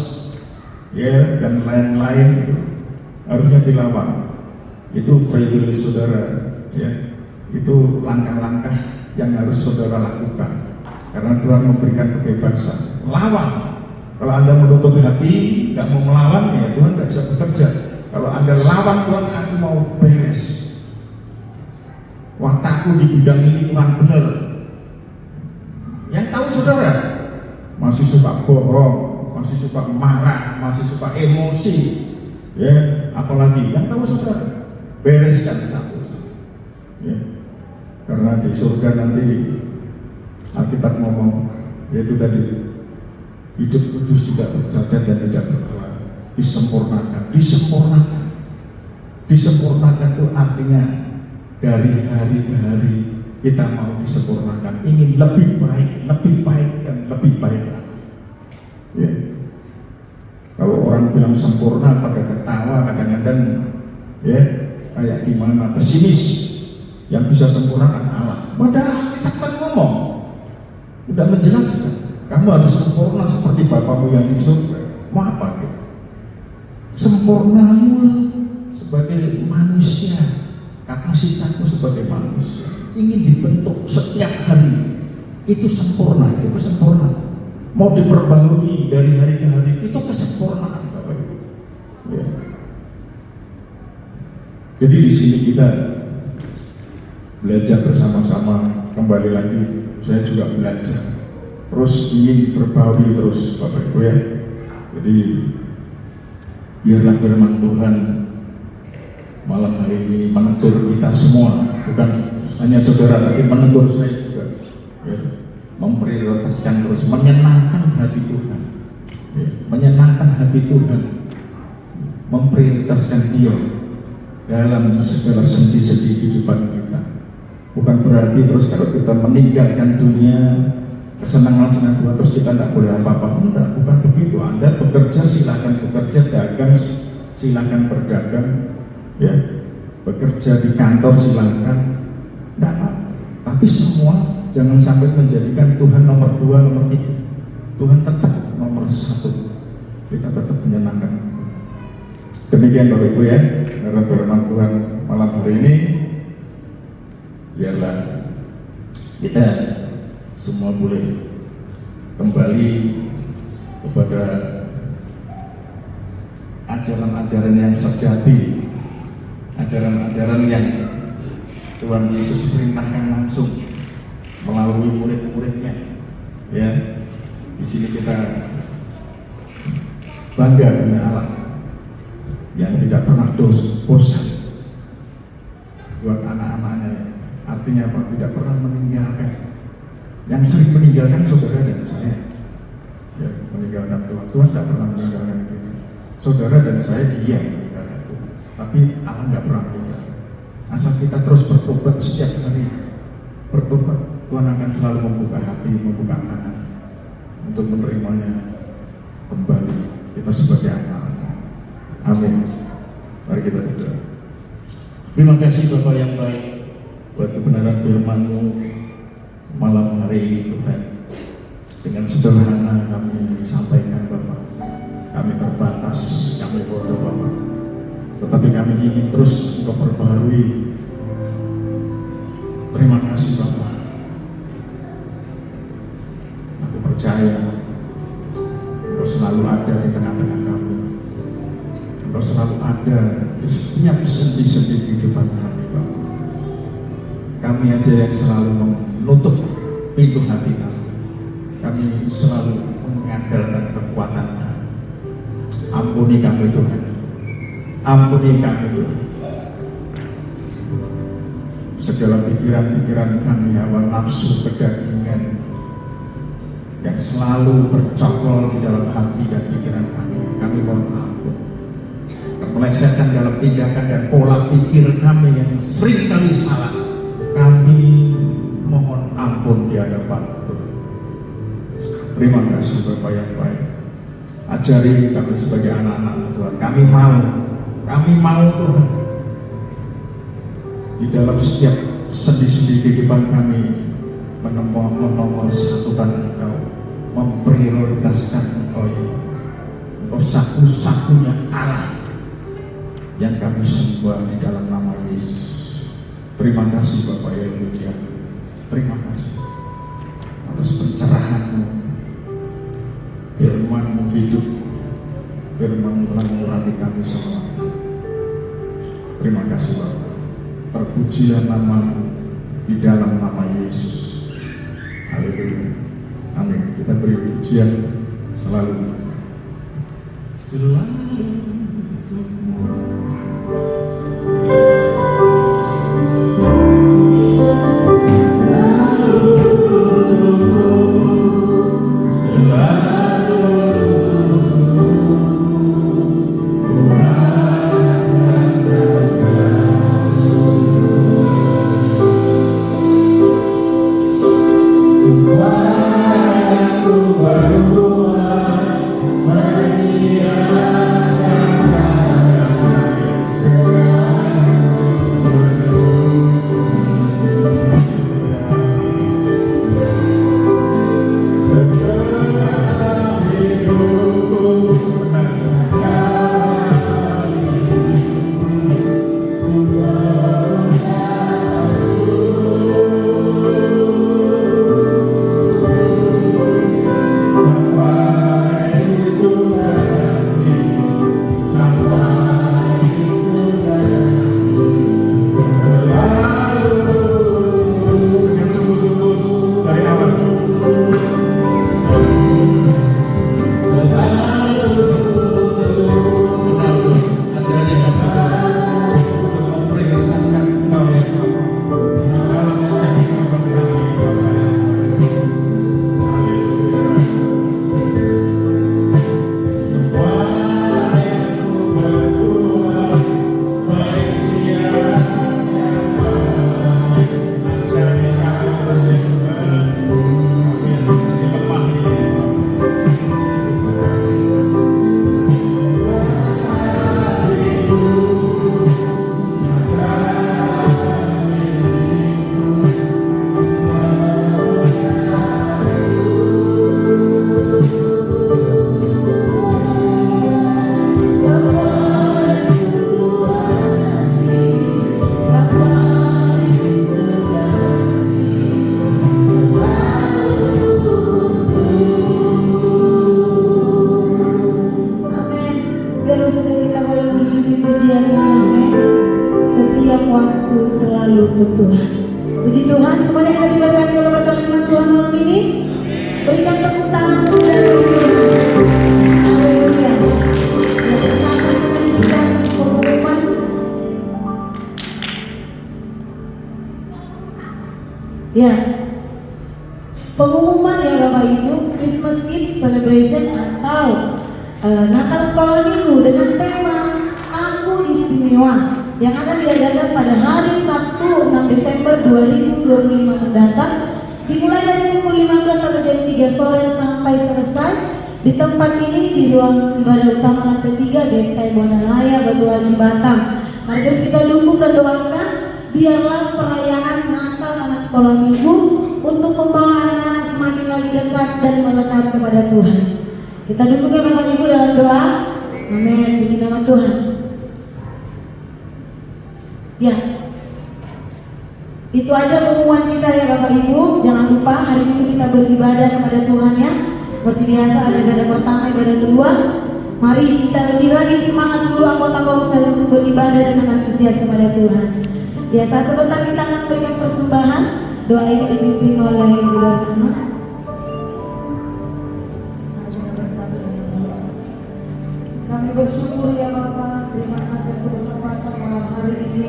ya, dan lain-lain itu harusnya dilawan. Itu free will saudara, ya. Itu langkah-langkah yang harus saudara lakukan. Karena Tuhan memberikan kebebasan. Lawan. Kalau Anda menutup hati, nggak mau melawan, ya Tuhan nggak bisa bekerja. Kalau Anda lawan Tuhan, aku mau beres. Watakku di bidang ini kurang benar. Yang tahu saudara, masih suka bohong, masih suka marah, masih suka emosi, ya, apalagi yang tahu saudara, bereskan satu. Ya. Karena di surga nanti Alkitab ngomong, yaitu tadi, hidup kudus tidak bercacat dan tidak bercela, disempurnakan. Disempurnakan itu artinya dari hari ke hari kita mau disempurnakan, ingin lebih baik dan lebih baik lagi. Ya. Kalau orang bilang sempurna pada ketawa kadang-kadang, ya, kayak gimana, pesimis. Yang bisa sempurnakan Allah. Padahal kita kan ngomong, udah menjelaskan, kamu harus sempurna seperti Bapamu yang di surga. Mau apa gitu? Sempurnamu sebagai manusia, kapasitasmu sebagai manusia ingin dibentuk setiap hari. Itu sempurna, itu kesempurnaan. Mau diperbarui dari hari ke hari, itu kesempurnaan, Bapak Ibu. Ya. Jadi di sini kita belajar bersama-sama. Kembali lagi, saya juga belajar. Terus ingin diperbarui terus, Bapak Ibu ya. Jadi biarlah firman Tuhan malam hari ini menegur kita semua, bukan hanya saudara, tapi menegur saya juga. Ya. Memprioritaskan terus, menyenangkan hati Tuhan, ya. Menyenangkan hati Tuhan, memprioritaskan Dia dalam segala sendi-sendi kehidupan kita. Bukan berarti terus kalau kita meninggalkan dunia, kesenangan dengan Tuhan terus kita tidak boleh apa-apa. Enggak, bukan begitu. Anda bekerja silahkan bekerja, dagang silahkan berdagang, ya, bekerja di kantor silahkan, tidak apa. Tapi semua jangan sampai menjadikan Tuhan nomor 2, nomor 3. Tuhan tetap nomor 1. Kita tetap menyenangkan. Demikian Bapak Ibu ya, menurut firman Tuhan malam hari ini, biarlah kita semua boleh kembali kepada ajaran-ajaran yang sejati, ajaran-ajaran yang Tuhan Yesus perintahkan langsung melalui murid-muridnya. Ya, di sini kita bangga dengan Allah yang tidak pernah bosan buat anak-anaknya. Artinya apa? Tidak pernah meninggalkan. Yang sering meninggalkan saudara dan saya, ya, meninggalkan Tuhan. Tuhan tidak pernah meninggalkan kita. Saudara dan saya iya meninggalkan Tuhan, tapi Allah tidak pernah meninggalkan. Asal kita terus bertobat setiap hari, bertobat, Tuhan akan selalu membuka hati, membuka tangan untuk menerimanya kembali kita sebagai anak-anak. Amin. Mari kita berdoa. Terima kasih Bapak yang baik buat kebenaran firman-Mu malam hari ini Tuhan. Dengan sederhana kami sampaikan Bapak, kami terbatas, kami bodoh Bapak, tetapi kami ingin terus Engkau perbaharui. Terima kasih Bapak. Aku percaya Engkau selalu ada di tengah-tengah kami. Engkau selalu ada di setiap sendi-sendi kehidupan kami Bapak. Kami aja yang selalu menutup pintu hati kami. Kami selalu mengandalkan kekuatan kami. Ampuni kami Tuhan. Ampuni kami Tuhan. Segala pikiran-pikiran kami, hawa nafsu kedagingan yang selalu bercokol di dalam hati dan pikiran kami mohon ampun. Melesetkan dalam tindakan dan pola pikir kami yang sering kali salah, kami mohon ampun di hadapan Tuhan. Terima kasih Bapak yang baik. Ajari kami sebagai anak-anak Tuhan. Kami mau Tuhan, di dalam setiap sendi-sendi kehidupan kami menomor satukan Engkau, memprioritaskan Engkau ini. Engkau satu-satunya Allah yang kami sembah di dalam nama Yesus. Terima kasih Bapak yang mulia. Terima kasih atas pencerahan-Mu, firman-Mu hidup, firman-Mu telah mengurangi kami semua. Terima kasih Bapak. Terpujilah nama-Mu di dalam nama Yesus. Haleluya. Amin. Kita beri pujian selalu untukmu. Semua yang ku berbuat, mensiapkan Celebration atau Natal Sekolah Minggu dengan tema Aku Istimewa yang akan diadakan pada hari Sabtu 6 Desember 2025 mendatang, dimulai dari pukul 15 atau jam 3 sore sampai selesai di tempat ini di ruang ibadah utama lantai 3 GSKI Bondan Raya Batu Haji Batam. Mari terus kita dukung dan doakan biarlah perayaan Natal anak sekolah minggu untuk membawa anak-anak semakin lagi dekat dan melekat kepada Tuhan. Kita dukung ya Bapak Ibu dalam doa. Amin. Puji nama Tuhan. Ya, itu aja pengumuman kita ya Bapak Ibu. Jangan lupa hari Minggu kita beribadah kepada Tuhan ya. Seperti biasa ada ibadah pertama, ibadah kedua. Mari kita lebih lagi semangat seluruh anggota Komsel untuk beribadah dengan antusias kepada Tuhan. Biasa sebentar kita akan memberikan persembahan. Doa ini dipimpin oleh Ibu Darma. Kami bersyukur ya Bapak, terima kasih untuk kesempatan malam hari ini.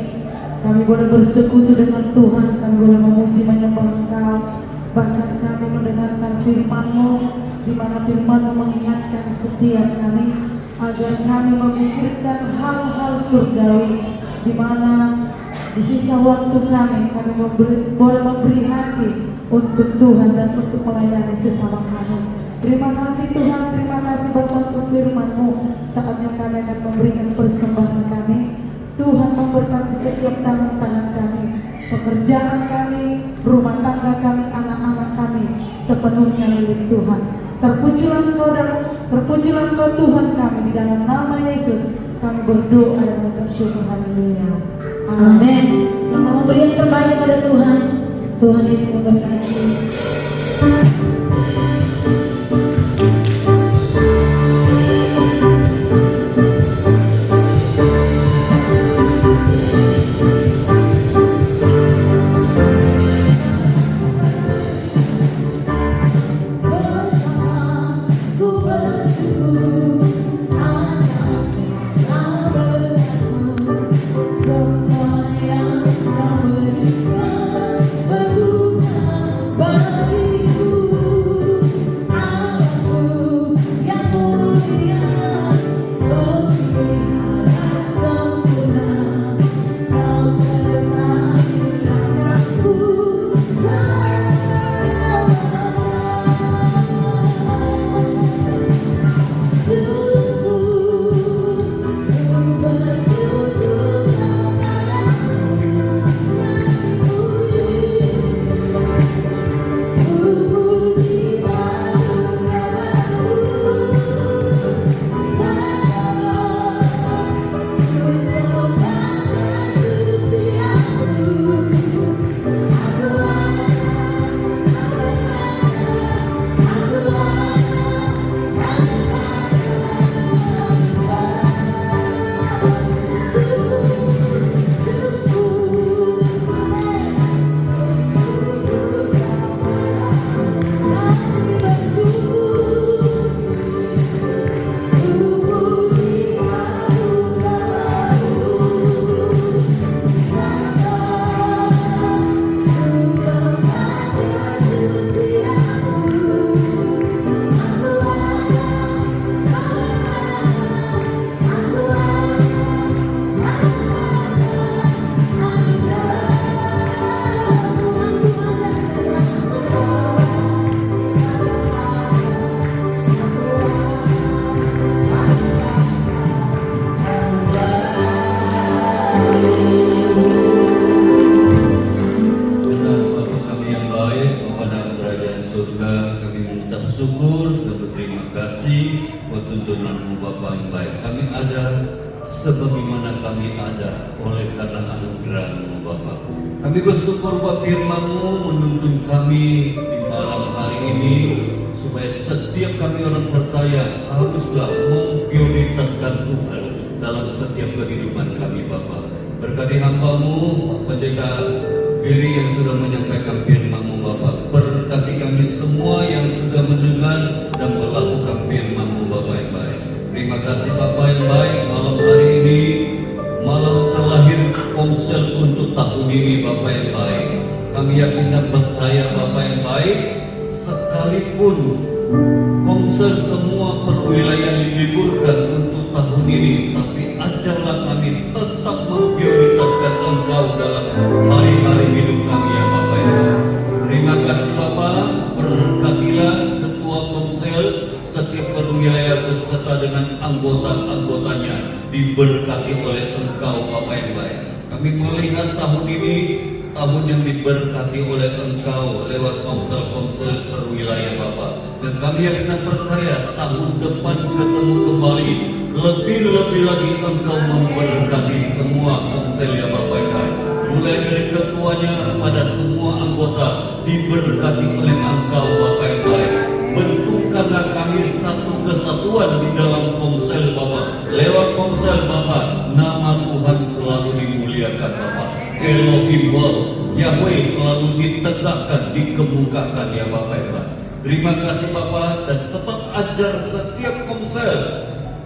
Kami boleh bersekutu dengan Tuhan, kami boleh memuji menyembah Engkau. Bahkan kami mendengarkan firman-Mu, di mana firman-Mu mengingatkan setiap kami agar kami memikirkan hal-hal surgawi, di mana di sisa waktu kami boleh memberi hati untuk Tuhan dan untuk melayani sesama kami. Terima kasih Tuhan, terima kasih Bapak untuk firman-Mu. Saatnya kami akan memberikan persembahan kami. Tuhan memberkati setiap tangan-tangan kami, pekerjaan kami, rumah tangga kami, anak-anak kami sepenuhnya milik Tuhan. Terpujilah Engkau Tuhan kami, di dalam nama Yesus kami berdoa dan mengucap syukur. Haleluya. Amin. Selamat memberi yang terbaik kepada Tuhan. Tuhan Yesus memberkati. tuntunan-Mu Bapa yang baik. Kami ada sebagaimana kami ada oleh karena anugerah-Mu Bapa. Kami bersyukur bahwa firman-Mu menuntun kami di malam hari ini supaya setiap kami orang percaya haruslah memprioritaskan Tuhan dalam setiap kehidupan kami Bapa. Berkati hamba-Mu Pendeta Giri yang sudah menyampaikan firman-Mu Bapa. Berkati kami semua yang sudah mendengar dan melakukan firman-Mu Bapa yang baik. Terima kasih Bapa yang baik, malam hari ini malam terlahir Komsel untuk tahun ini Bapa yang baik. Kami yakin dan percaya Bapa yang baik, sekalipun Komsel semua perwilayahan diliburkan untuk tahun ini, tapi ajarlah kami tetap memprioritaskan Engkau dalam hari-hari hidup kami ya Bapak Ibu. Terima kasih Bapak, berkatilah Ketua Komsel setiap perwilayah beserta dengan anggota-anggotanya diberkati oleh Engkau Bapak yang baik. Kami melihat tahun ini tahun yang diberkati oleh Engkau lewat komsel-komsel perwilayah Bapak. Dan kami yakin dan percaya tahun depan ketemu kembali, lebih-lebih lagi Engkau memberkati semua komsel ya Bapak yang baik. Mulai dari ketuanya pada semua anggota diberkati oleh Engkau Bapak yang baik. Bentukkanlah kami satu kesatuan di dalam komsel Bapak. Lewat komsel Bapak, nama Tuhan selalu dimuliakan Bapak. Elohim Yahweh selalu ditegakkan, dikemukakan ya Bapak ya Bapak. Terima kasih Bapak, dan tetap ajar setiap komsel,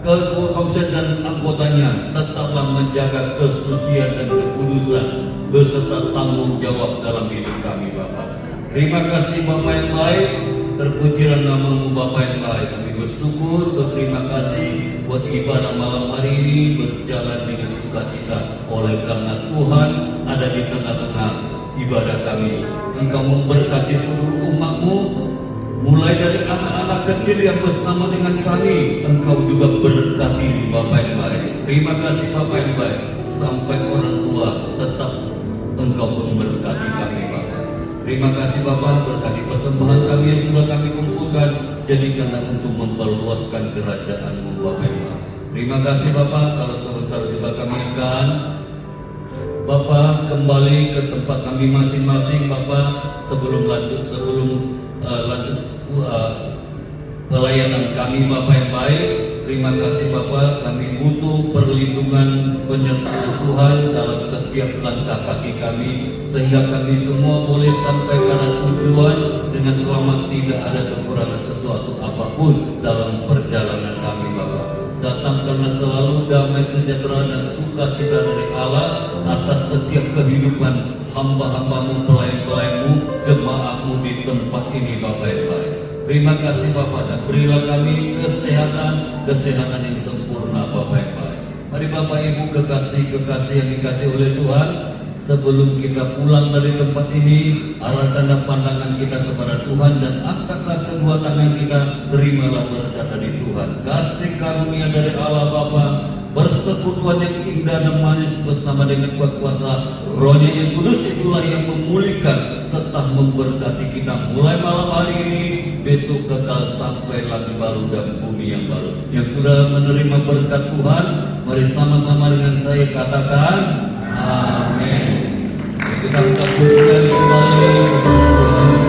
ketua komsel dan anggotanya tetaplah menjaga kesucian dan kekudusan beserta tanggung jawab dalam hidup kami Bapak. Terima kasih Bapak yang baik, terpujilah namamu Bapak yang baik. Kami bersyukur, berterima kasih buat ibadah malam hari ini berjalan dengan sukacita oleh karena Tuhan ada di tengah-tengah ibadah kami. Engkau memberkati seluruh umat-Mu, mulai dari anak-anak kecil yang bersama dengan kami. Engkau juga berkati Bapak yang baik. Terima kasih Bapak yang baik, sampai orang tua tetap Engkau memberkati kami Bapak. Terima kasih Bapak, berkati persembahan kami yang sudah kami kumpulkan, jadikanlah untuk memperluaskan kerajaan-Mu Bapak yang baik. Terima kasih Bapak, kalau sebentar juga kami akan Bapak kembali ke tempat kami masing-masing Bapak, sebelum lanjut pelayanan kami Bapak yang baik. Terima kasih Bapak, kami butuh perlindungan penyertaan Tuhan dalam setiap langkah kaki kami, sehingga kami semua boleh sampai pada tujuan dengan selamat, tidak ada kekurangan sesuatu apapun dalam perjalanan kami Bapak. Datangkanlah selalu damai sejahtera dan sukacita dari Allah atas setiap kehidupan hamba-hamba-Mu, pelayan-pelayan-Mu, jemaat-Mu di tempat ini Bapak yang baik. Terima kasih Bapak, dan berilah kami kesehatan yang sempurna Bapak yang baik. Mari Bapak Ibu kekasih-kekasih yang dikasih oleh Tuhan, sebelum kita pulang dari tempat ini, arahkanlah pandangan kita kepada Tuhan dan angkatlah kedua tangan kita, terimalah berkat dari Tuhan. Kasih karunia dari Allah Bapa, persekutuan yang indah dan manis bersama dengan kuat kuasa Roh-Nya yang kudus, itulah yang memulihkan serta memberkati kita mulai malam hari ini, besok kekal sampai lagi baru dan bumi yang baru. Yang sudah menerima berkat Tuhan, mari sama-sama dengan saya katakan amin. Kita pujian kembali.